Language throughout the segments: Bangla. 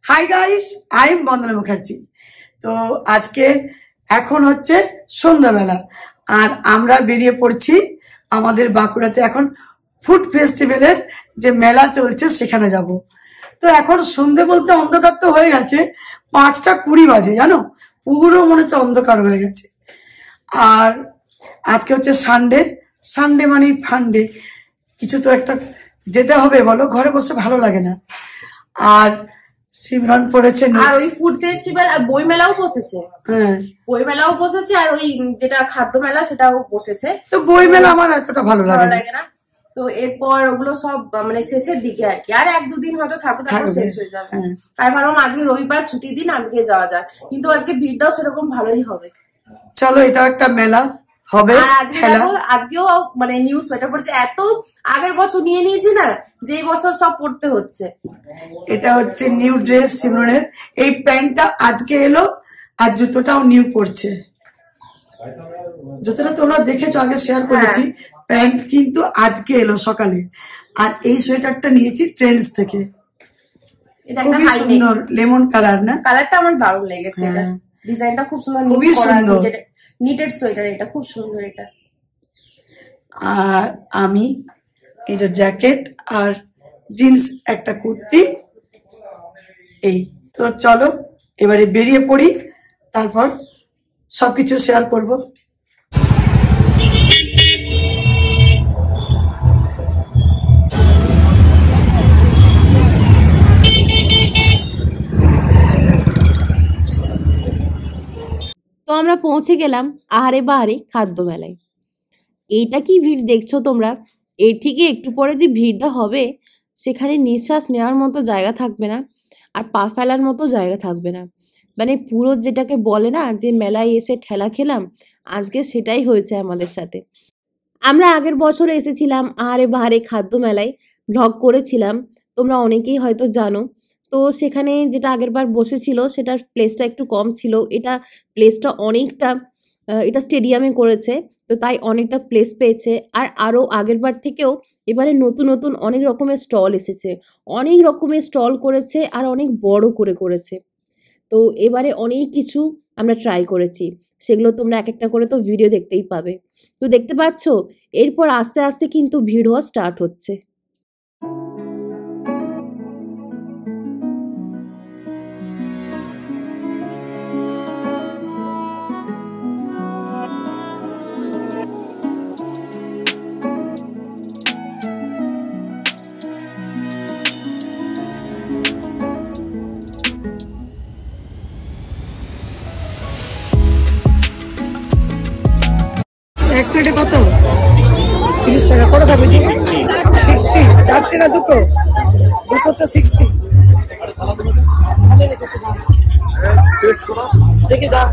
হাই গাইস, আই এম বন্দনা মুখার্জি। তো আজকে এখন হচ্ছে সন্ধ্যাবেলা আর আমরা বেরিয়ে পড়ছি আমাদের বাঁকুড়াতে এখন ফুড ফেস্টিভ্যালের যে মেলা চলছে সেখানে যাব। তো এখন সন্ধে বলতে অন্ধকার তো হয়ে গেছে, 5:20 বাজে, জানো, পুরো মনে হচ্ছে অন্ধকার হয়ে গেছে। আর আজকে হচ্ছে সানডে, সানডে মানে ফান্ডে, কিছু তো একটা যেতে হবে, বলো, ঘরে বসে ভালো লাগে না। আর সিমরান পড়েছে, আর ওই ফুড ফেস্টিভ্যাল আর বই মেলাও বসেছে। হ্যাঁ, বই মেলাও বসেছে আর ওই যেটা খাদ্য মেলা সেটাও বসেছে। তো বই মেলা আমার এতটা ভালো লাগে না। তো এরপর ওগুলো সব মানে শেষের দিকে আর কি, আর 1-2 দিন হয়তো থাকবে, তারপর শেষ হয়ে যাবে। তাই ভাবলাম আজকে রবিবার ছুটির দিন, আজকে যাওয়া যায়, কিন্তু আজকে ভিড়টাও সেরকম ভালোই হবে। চলো, এটাও একটা মেলা হবে। আজকেও মানে নিউজ সোয়েটার পড়ছে, এত আগের বছর নিয়ে নিয়েছি না যে এই বছর সব পড়তে হচ্ছে। এটা হচ্ছে নিউ ড্রেস সিমরনের, এই প্যান্টটা আজকে এলো আর জুতোটাও নিউ পড়ছে। জুতোটা তোমরা দেখেছো, আগে শেয়ার করেছি। প্যান্ট কিন্তু আজকে এলো সকালে। আর এই সোয়েটারটা নিয়েছি ট্রেন্ডস থেকে, খুবই সুন্দর, লেমন কালার না? কালারটা আমার দারুণ লেগেছে, এটা ডিজাইনটা খুব সুন্দর, খুবই সুন্দর, নিটেড সোয়েটার, এটা খুব সুন্দর এটা। আর আমি এই যে জ্যাকেট আর জিন্স একটা কুর্তি, এই তো। চলো এবারে বেরিয়ে পড়ি, তারপর সবকিছু শেয়ার করব। তো আমরা পৌঁছে গেলাম আহারে বাহারে খাদ্য মেলায়। এইটা কি ভিড় দেখছো তোমরা, এর থেকে একটু পরে যে ভিড়টা হবে সেখানে নিঃশ্বাস নেওয়ার মতো জায়গা থাকবে না, আর পা ফেলার মতো জায়গা থাকবে না। মানে পুরো যেটাকে বলে না যে মেলায় এসে ঠেলা খেলাম, আজকে সেটাই হয়েছে আমাদের সাথে। আমরা আগের বছর এসেছিলাম আহারে বাহারে খাদ্য মেলায়, ভ্লগ করেছিলাম, তোমরা অনেকেই হয়তো জানো। তো সেখানে যেটা আগের বার বসেছিল সেটার প্লেসটা একটু কম ছিল, এটা প্লেসটা অনেকটা, এটা স্টেডিয়ামে করেছে, তো তাই অনেকটা প্লেস পেয়েছে। আর আরও আগের বার থেকেও এবারে নতুন নতুন অনেক রকমের স্টল এসেছে, অনেক রকমের স্টল করেছে আর অনেক বড় করে করেছে। তো এবারে অনেক কিছু আমরা ট্রাই করেছি, সেগুলো তোমরা এক একটা করে তো ভিডিও দেখতেই পাবে। তো দেখতে পাচ্ছ এরপর আস্তে আস্তে কিন্তু ভিড় হওয়া স্টার্ট হচ্ছে। এক প্লেটে কত? 30 টাকা। কত খাবে? 60। চারটে না দুটো? দুটোতে 60। দেখি দাও।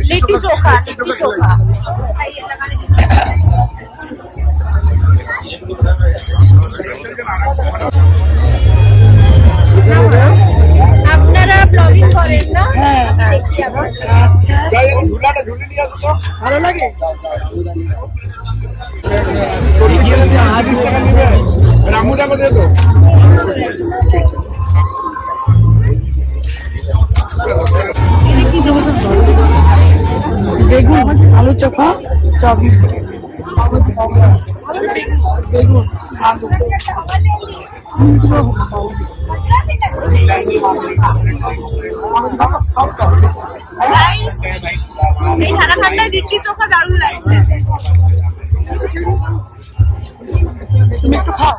लिट्टी चोखा, लिट्टी चोखा। আপনারা ব্লগিং করেন না? হ্যাঁ, দেখি আমরা। আচ্ছা, ঝুলাটা ঝুলে নিয়ে আসো, ভালো লাগে। রামুটা করে দাও। বেগুন, আলু চোখা, চপ, বেগুন, আলু, এই ঠান্ডা ঠান্ডায় লিট্টি চোখা দারুণ লাগছে। তুমি একটু খাও।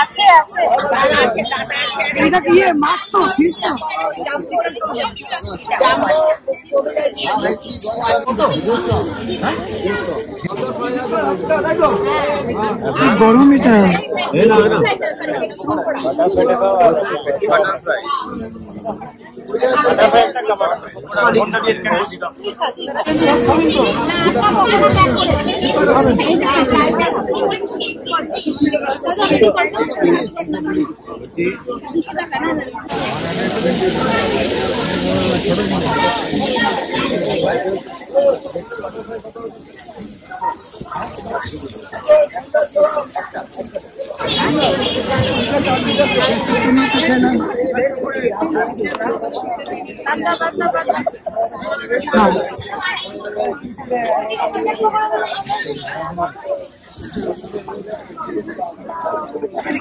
আছে আছে এটা কি মাছ তো, ফিশ তো? জাম্বো গরম এটা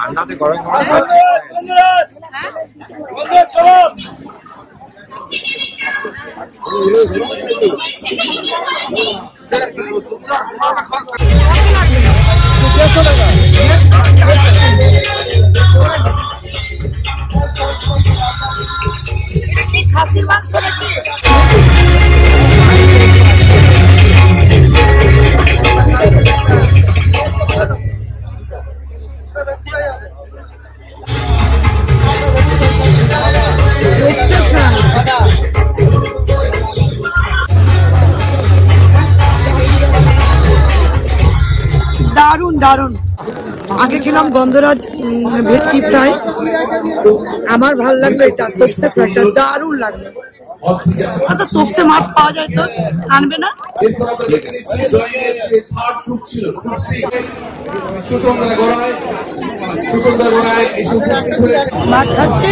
ঠান্ডাতে গরম খাসির মাংস নাকি দারুন দারুন আগে খেলাম গন্ধরাজ ভেটকি ফ্রাই আমার ভাল লাগলো এটা তোপসে ফ্রাইটা দারুন লাগলো আচ্ছা তোপসে মাছ পাওয়া যায় তো আনবে না মাছ খাচ্ছে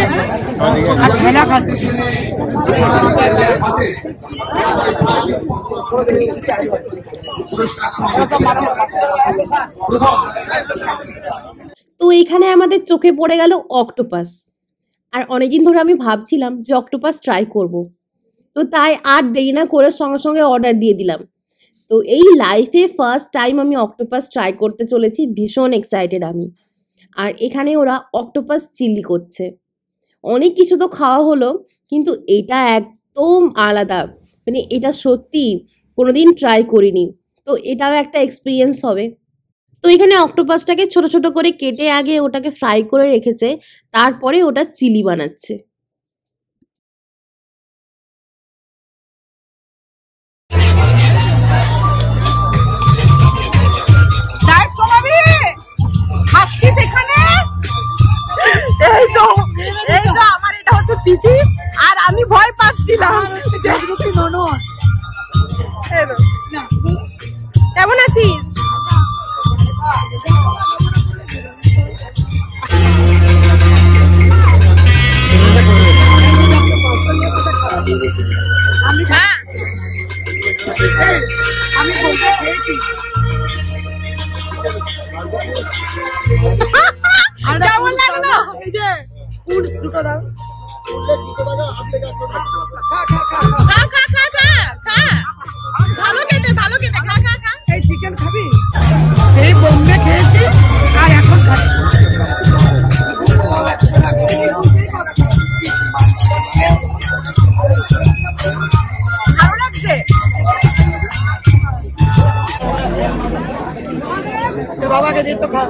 আর ঠেলা খাচ্ছে তো এখানে আমাদের চোখে পড়ে গেল অক্টোপাস। আর অনেকদিন ধরে আমি ভাবছিলাম যে অক্টোপাস ট্রাই করব। তো তাই আর দেরি না করে সঙ্গে সঙ্গে অর্ডার দিয়ে দিলাম। তো এই লাইফে ফার্স্ট টাইম আমি অক্টোপাস ট্রাই করতে চলেছি, ভীষণ এক্সাইটেড আমি। আর এখানে ওরা অক্টোপাস চিলি করছে। অনেক কিছু তো খাওয়া হলো, কিন্তু এটা একদম আলাদা, মানে এটা সত্যি কোনোদিন ট্রাই করিনি, তো এটাও একটা এক্সপিরিয়েন্স হবে। তো এখানে অক্টোপাসটাকে ছোট ছোট করে কেটে আগে ওটাকে ফ্রাই করে রেখেছে, তারপরে ওটা চিলি বানাচ্ছে। আমার এটা হচ্ছে পিসি, আর আমি ভয় পাচ্ছিলাম। কেমন আছিস? আমি বলতে খেয়েছি কেমন লাগলো? এই যে উডস দুটো দাও, ভালো খেতে ভালো খেতে, খা খা খা। এই চিকেন খাবি? সেই বোম্বে খেয়েছি আর এখন খাচ্ছি। ভালো লাগছে? বাবাকে দিয়ে তো খাওয়া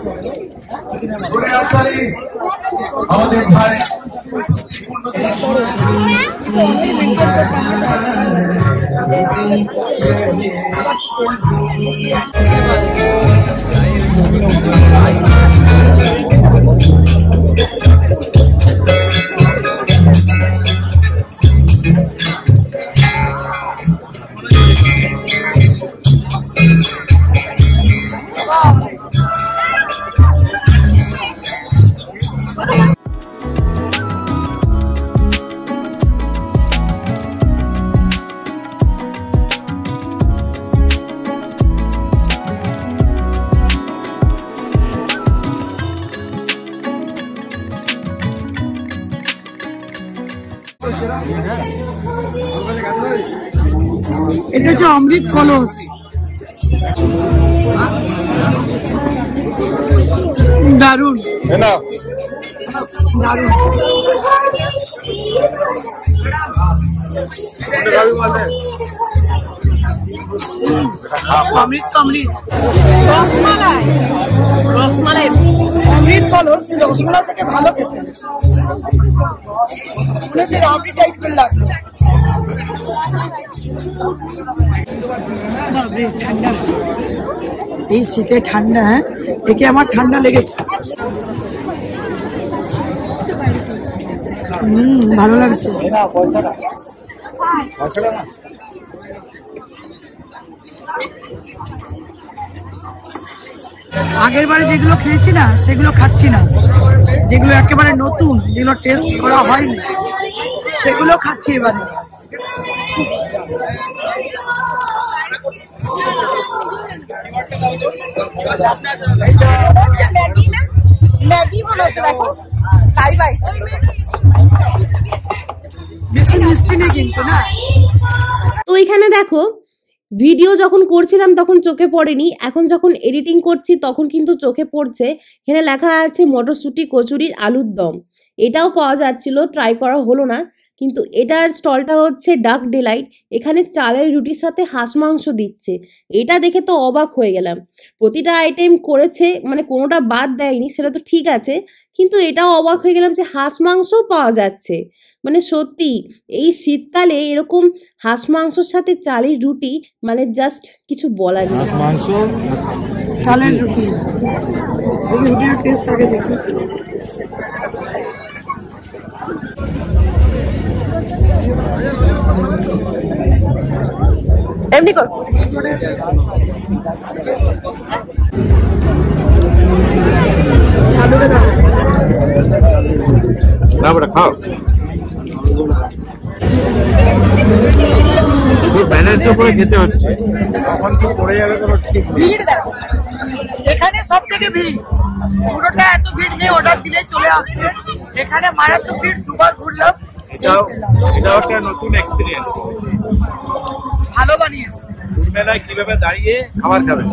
আমাদের ভাই এটা হচ্ছে অমৃত কলস, দারুন দারুন। অমৃত অমৃত রসমালাই রসমালাই অমৃত বলো, সেই রসমালাই থেকে ভালো খেতে মনে হচ্ছে রাবড়ি টাইপের লাগলো। ঠান্ডা, এই শীতে ঠান্ডা, হ্যাঁ একে আমার ঠান্ডা লেগেছে। ভালো লাগছে। আগের বারে যেগুলো খেয়েছি না সেগুলো খাচ্ছি না, যেগুলো একেবারে নতুন, যেগুলো টেস্ট করা হয়নি সেগুলো খাচ্ছি এবারে। ম্যাগি মনে হচ্ছে, দেখো বেশি মিষ্টি নেই কিন্তু না। তো এখানে দেখো ভিডিও যখন করছিলাম তখন চোখে পড়েনি, এখন যখন এডিটিং করছি তখন কিন্তু চোখে পড়ছে। এখানে লেখা আছে মটরশুঁটি কচুরির আলুর দম, এটাও পাওয়া যাচ্ছিল, ট্রাই করা হলো না। কিন্তু এটার স্টলটা হচ্ছে ডাক ডিলাইট, এখানে চালের রুটির সাথে হাঁস মাংস দিচ্ছে। এটা দেখে তো অবাক হয়ে গেলাম। প্রতিটা আইটেম করেছে, মানে কোনোটা বাদ দেয়নি, সেটা তো ঠিক আছে, কিন্তু এটাও অবাক হয়ে গেলাম যে হাঁস মাংসও পাওয়া যাচ্ছে। মানে সত্যি এই শীতকালে এরকম হাঁস মাংসর সাথে চালের রুটি, মানে জাস্ট কিছু বলার নেই। হাঁস মাংস চালের রুটি, রুটির টেস্ট আগে দেখি। এমনি কর, চালুরে দাও না বড় খাও। ব্যালেন্সের উপরে খেতে হচ্ছে, কখন কি পড়ে যাবে কোনো ঠিক নেই। ভিড় দেখো এখানে সব থেকে ভিড়, পুরোটা এত ভিড় নেই, অর্ডার দিলে চলে আসছে। এখানে মারাত্মক ভিড়, দুবার ঘুরলাম। এটাও একটা নতুন এক্সপিরিয়েন্স। ভালো বানিয়েছে। মেলায় কিভাবে দাঁড়িয়ে খাবার খাবেন।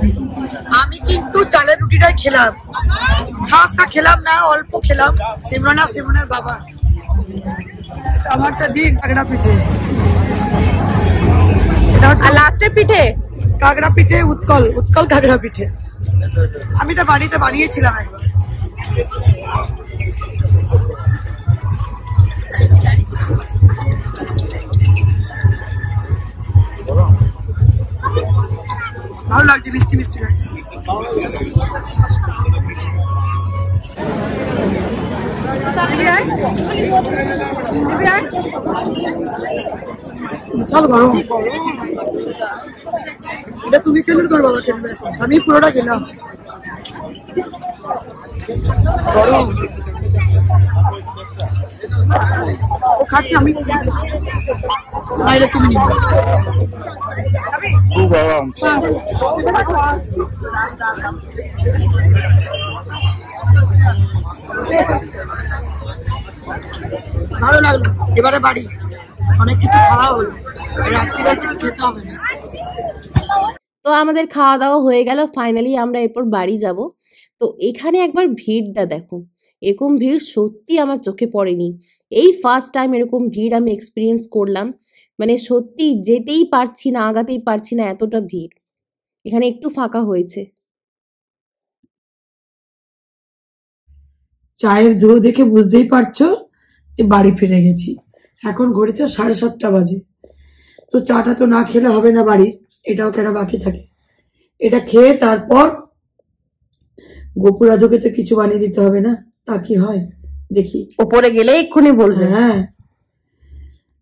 আমি কিন্তু চালের রুটিটাই খেলাম, হাঁসটা খেলাম না, অল্প খেলাম। সিমরানের বাবা আমারটা দিন কাঁকড়া পিঠে, লাস্টে পিঠে কাঁকড়া পিঠে, উৎকল কাঁকড়া পিঠে। আমি এটা বাড়িতে বানিয়েছিলাম একবার। ভালো লাগছে, মিষ্টি মিষ্টি লাগছে। বিশাল গরম, এটা তুমি খেলে তোর বাবা খেলবে, আমি পুরোটা খেলাম। গরম ও খাচ্ছে, আমি না, এটা তুমি নিবে। খুব গরম। ভালো লাগলো। এবারে বাড়ি, অনেক কিছু খাওয়া হলো, রাত্রিরে কিছু খেতে হবে না। তো আমাদের খাওয়া দাওয়া হয়ে গেল, ফাইনালি আমরা এরপর বাড়ি যাব। তো এখানে একবার ভিড়টা দেখো, এরকম ভিড় সত্যি আমার চোখে পড়েনি। এই ফার্স্ট টাইম এরকম ভিড় আমি এক্সপিরিয়েন্স করলাম। মানে সত্যি যেতেই পারছি না, আগাতেই পারছি না, এতটা ভিড়। এখানে একটু ফাঁকা হয়েছে। চায়ের ধোঁ দেখে বুঝতেই পারছো যে বাড়ি ফিরে গেছি। এখন ঘড়িতে 7:30 বাজে। তো চাটা তো না খেলে হবে না বাড়ির, এটাও কেন বাকি থাকে। এটা খেয়ে তারপর গোপুরাধুকে তো কিছু বানিয়ে দিতে হবে না, তা কি হয় দেখি। উপরে গেলে এক্ষুনি বলবে। হ্যাঁ,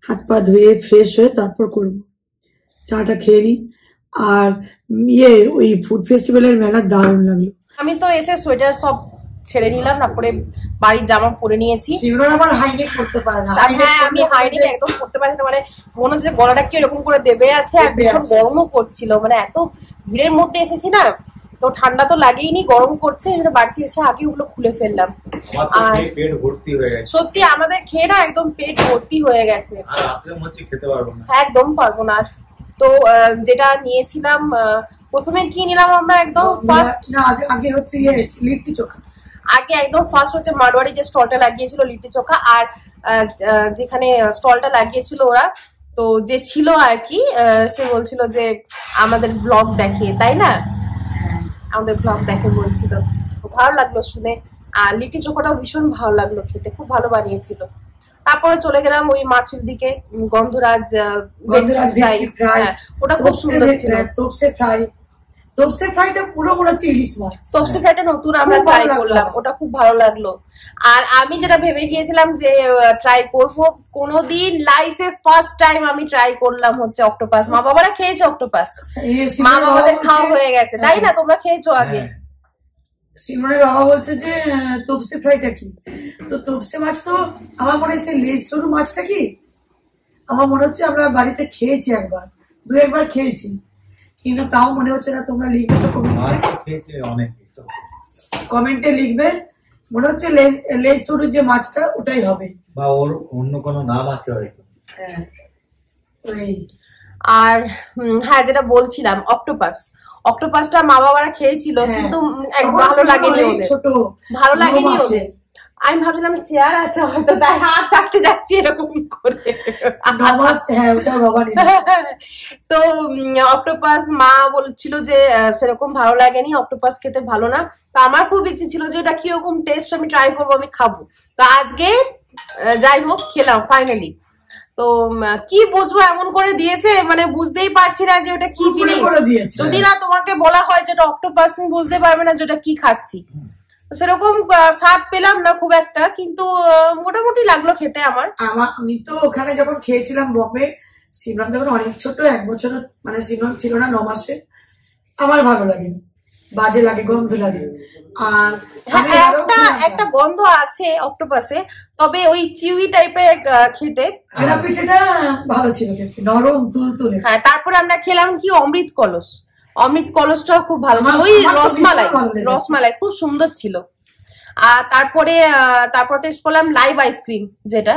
হাত পা ধুয়ে ফ্রেশ হয়ে তারপর করব। চাটা খেয়ে নি। আর ওই ফুড ফেস্টিভ্যালের মেলা দারুণ লাগলো। আমি তো এসে সোয়েটার সব ছেড়ে নিলাম, তারপরে বাড়ির জামা পরে নিয়েছি। শিবরান আবার হাইনেক করতে পারে না। হ্যাঁ, আমি হাইনেক একদম করতে পারি না, মানে মনে হচ্ছে গলাটা কি এরকম করে দেবে আছে, আর ভীষণ গরমও করছিল। মানে এত ভিড়ের মধ্যে এসেছি না, তো ঠান্ডা তো লাগেইনি, গরম করছে। বাড়িতে এসে আগে ওগুলো খুলে ফেললাম। আর পেট ভর্তি হয়ে গেছে, সত্যি আমাদের খেয়ে না একদম পেট ভর্তি হয়ে গেছে। আর রাত্রে মনে হচ্ছে খেতে পারবো না, একদম পারবো না। তো যেটা নিয়েছিলাম, প্রথমে কি নিলাম আমরা একদম ফার্স্ট, আগে হচ্ছে লিট্টি চোখা। আগে একদম ফার্স্ট হচ্ছে মারওয়ারি যে স্টলটা লাগিয়েছিল লিট্টি চোখা, আর যেখানে স্টলটা লাগিয়েছিল ওরা, তো যে ছিল আর কি, সে বলছিল যে আমাদের ব্লগ দেখে, তাই না, আমাদের ব্লগ দেখে বলছিল। খুব ভালো লাগলো শুনে। আর লিট্টি চোখাটাও ভীষণ ভালো লাগলো খেতে, খুব ভালো বানিয়েছিল। তারপরে চলে গেলাম ওই মাছের দিকে, গন্ধরাজ ফ্রাই, ওটা খুব সুন্দর ছিল। তোপসে ফ্রাইটা পুরো মনে হচ্ছে ইলিশ মাছ। তোপসে ফ্রাইটা নতুন আমরা ট্রাই করলাম, ওটা খুব ভালো লাগলো। আর আমি যেটা ভেবে গিয়েছিলাম যে ট্রাই করব, কোনোদিন লাইফে ফার্স্ট টাইম আমি ট্রাই করলাম হচ্ছে অক্টোপাস। মা বাবারা খেয়েছে অক্টোপাস, মা বাবাদের খাওয়া হয়ে গেছে, তাই না? তোমরা খেয়েছো আগে? সিমনের বাবা বলছে যে তোপসে ফ্রাইটা কি, তো তোপসে মাছ তো আমার মনে হয় লেজ সরু মাছটা কি, আমার মনে হচ্ছে আমরা বাড়িতে খেয়েছি একবার, দু একবার খেয়েছি, কিন্তু তাও মনে হচ্ছে না। তোমরা লিখবে তো কমেন্টে লিখবে, মনে হচ্ছে লেজ সরু যে মাছটা ওটাই হবে, বা ওর অন্য কোনো নাম আছে হয়তো। আর হ্যাঁ, যেটা বলছিলাম অক্টোপাস, অক্টোপাসটা মা বাবারা খেয়েছিল, কিন্তু ভালো লাগেনি ওদের, ভালো লাগেনি ওদের। আমি ভাবছিলাম চেয়ার আছে হয়তো, তাই হাত রাখতে যাচ্ছি এরকম করে। তো অক্টোপাস মা বলছিল যে সেরকম ভালো লাগেনি, অক্টোপাস খেতে ভালো না। তো আমার খুব ইচ্ছে ছিল যে ওটা কিরকম টেস্ট আমি ট্রাই করবো, আমি খাবো। তো আজকে যাই হোক খেলাম ফাইনালি। তো কি বুঝবো, এমন করে দিয়েছে মানে বুঝতেই পারছি না যে ওটা কি জিনিস। যদি না তোমাকে বলা হয় যেটা অক্টোপাস, তুমি বুঝতে পারবে না যেটা কি খাচ্ছি। সেরকম স্বাদ পেলাম না খুব একটা, কিন্তু মোটামুটি লাগলো খেতে আমার। আমি তো ওখানে যখন খেয়েছিলাম বম্বে, সিমরান যখন অনেক ছোট, 1 বছর মানে সিমরান ছিল না, 9 মাসে, আমার ভালো লাগেনি, বাজে লাগে, গন্ধ লাগে। আর একটা গন্ধ আছে অক্টোপাসে, তবে ওই চিউই টাইপের খেতে। কাঁকড়া পিঠেটা ভালো ছিল খেতে, নরম তুলতুলে। হ্যাঁ, তারপরে আমরা খেলাম কি অমৃত কলস, অমৃত কলসটাও খুব ভালো ছিল। ওই রসমালাই খুব সুন্দর ছিল। আর তারপরে টেস্ট করলাম লাইভ আইসক্রিম, যেটা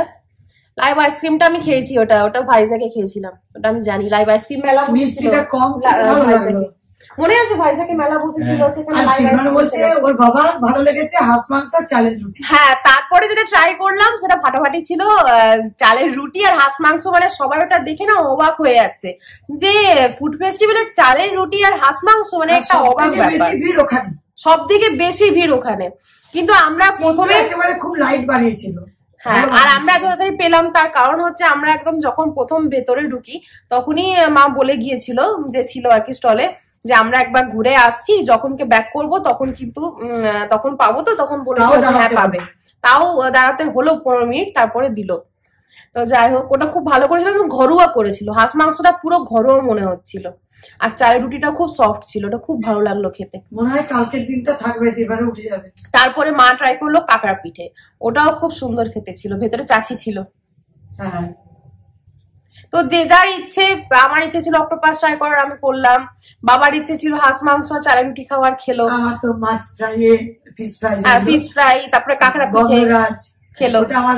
লাইভ আইসক্রিমটা আমি খেয়েছি, ওটা ভাইজাকে খেয়েছিলাম, ওটা আমি জানি। লাইভ আইসক্রিম মেলা বসেছিল, মনে আছে ভাইজাকে মেলা বসেছিল, সেখানে ওর বাবা ভালো লেগেছে হাঁস মাংস আর চালের রুটি। হ্যাঁ, তারপরে যেটা ট্রাই করলাম সেটা ফাটাফাটি ছিল, চালের রুটি আর হাঁস মাংস। মানে সবাই ওটা দেখে না অবাক হয়ে যাচ্ছে যে ফুড ফেস্টিভ্যালের চালের রুটি আর হাঁস মাংস, মানে একটা অবাক ব্যাপার। সব থেকে বেশি ভিড় ওখানে, কিন্তু আমরা প্রথমে একেবারে খুব লাইট বানিয়েছিল। হ্যাঁ, আর আমরা এত তাড়াতাড়ি পেলাম, তার কারণ হচ্ছে আমরা একদম যখন প্রথম ভেতরে ঢুকি তখনই মা বলে গিয়েছিল, যে ছিল আর কি স্টলে, যে আমরা একবার ঘুরে আসছি, যখনকে ব্যাক করবো তখন কিন্তু তখন পাবো। তো তখন বলেছিল হ্যাঁ পাবে, তাও দাঁড়াতে হলো 15 মিনিট, তারপরে দিল। তো যাই হোক, ওটা খুব ভালো করেছিল, ঘরোয়া করেছিল, হাঁস মাংসটা পুরো ঘরোয়া মনে হচ্ছিল, আর চালের রুটিটা খুব সফট ছিল, ওটা খুব ভালো লাগলো খেতে। মনে হয় কালকের দিনটা থাকবে, এবারে উঠে যাবে। তারপরে মা ট্রাই করলো কাঁকড়া পিঠে, ওটাও খুব সুন্দর খেতে ছিল, ভেতরে চাচি ছিল। হ্যাঁ, তো যে যার ইচ্ছে, আমার ইচ্ছে ছিল অক্টোপাস ট্রাই করার, আমি করলাম। বাবার ইচ্ছে ছিল হাঁস মাংস চালের রুটি খাওয়ার, খেলো। আমার তো মাছ ফ্রাই, ফিশ ফ্রাই, তারপরে কাঁকড়া পিঠে খেলো। ওটা আমার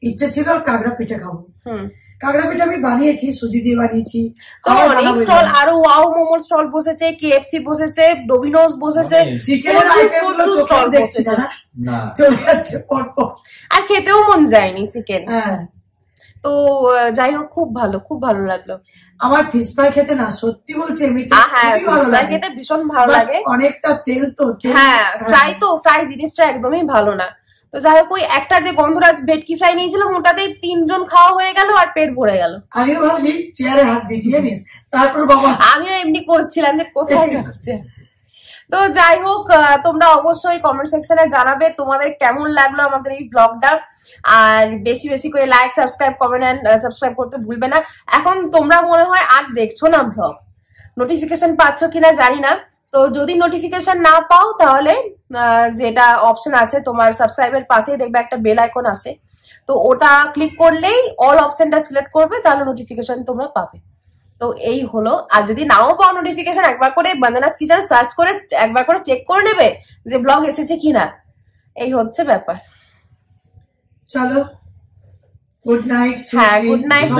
ইচ্ছে ছিল, কাঁকড়া পিঠে খাবো। কাঁকড়া পিঠে আমি বানিয়েছি, সুজি দিয়ে বানিয়েছি। অনেক স্টল, আরো ওয়াও মোমোর স্টল বসেছে, কেএফসি বসেছে, ডোমিনোস বসেছে, প্রচুর স্টল বসেছে। চলে যাচ্ছে পরপর, আর খেতেও মন যায়নি চিকেন। হ্যাঁ, তো যাই হোক, খুব ভালো লাগলো আমার ফিশ ফ্রাই খেতে। না সত্যি বলছি, এমনিতে খেতে ভীষণ ভালো লাগে, অনেকটা তেল তো। হ্যাঁ, ফ্রাই জিনিসটা একদমই ভালো না। তো যাই হোক, ওই একটা যে গন্ধরাজ ভেটকি ফ্রাই নিয়েছিলাম, ওটাতেই 3 জন খাওয়া হয়ে গেল আর পেট ভরে গেল। আমিও ভাবছি চেয়ারে হাত দিয়েছি জানিস, তারপর বাবা আমিও এমনি করছিলাম যে কোথায় যাচ্ছে। তো যাই হোক, তোমরা অবশ্যই কমেন্ট সেকশনে জানাবে তোমাদের কেমন লাগলো আমাদের এই ব্লগটা। আর বেশি বেশি করে like, subscribe, comment and subscribe করতে ভুলবে না। এখন তোমরা মনে হয় আর দেখছো না ব্লগ, নোটিফিকেশন পাচ্ছ কিনা জানি না। তো যদি নোটিফিকেশন না পাও, তাহলে যেটা অপশন আছে তোমার সাবস্ক্রাইবের পাশেই দেখবে একটা বেল আইকন আছে, তো ওটা ক্লিক করলেই অল অপশনটা সিলেক্ট করবে, তাহলে নোটিফিকেশন তোমরা পাবে। তো এই হলো। আর যদি নাও পাও নোটিফিকেশন, একবার করে বন্দনাস কিচেন সার্চ করে একবার করে চেক করে নেবে যে ব্লগ এসেছে কিনা। এই হচ্ছে ব্যাপার। চলো, গুড নাইট। হ্যাঁ, গুড নাইট,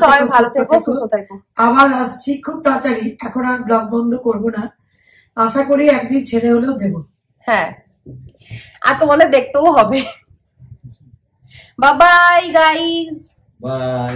সবাই ভালো থেকো, সুস্থ থেকো। আবার আসছি খুব তাড়াতাড়ি, এখন আর ব্লগ বন্ধ করবো না, আশা করি একদিন ছেড়ে হলেও দেবো। হ্যাঁ। আর তোমাদের দেখতেও হবে। Bye bye guys. বাই।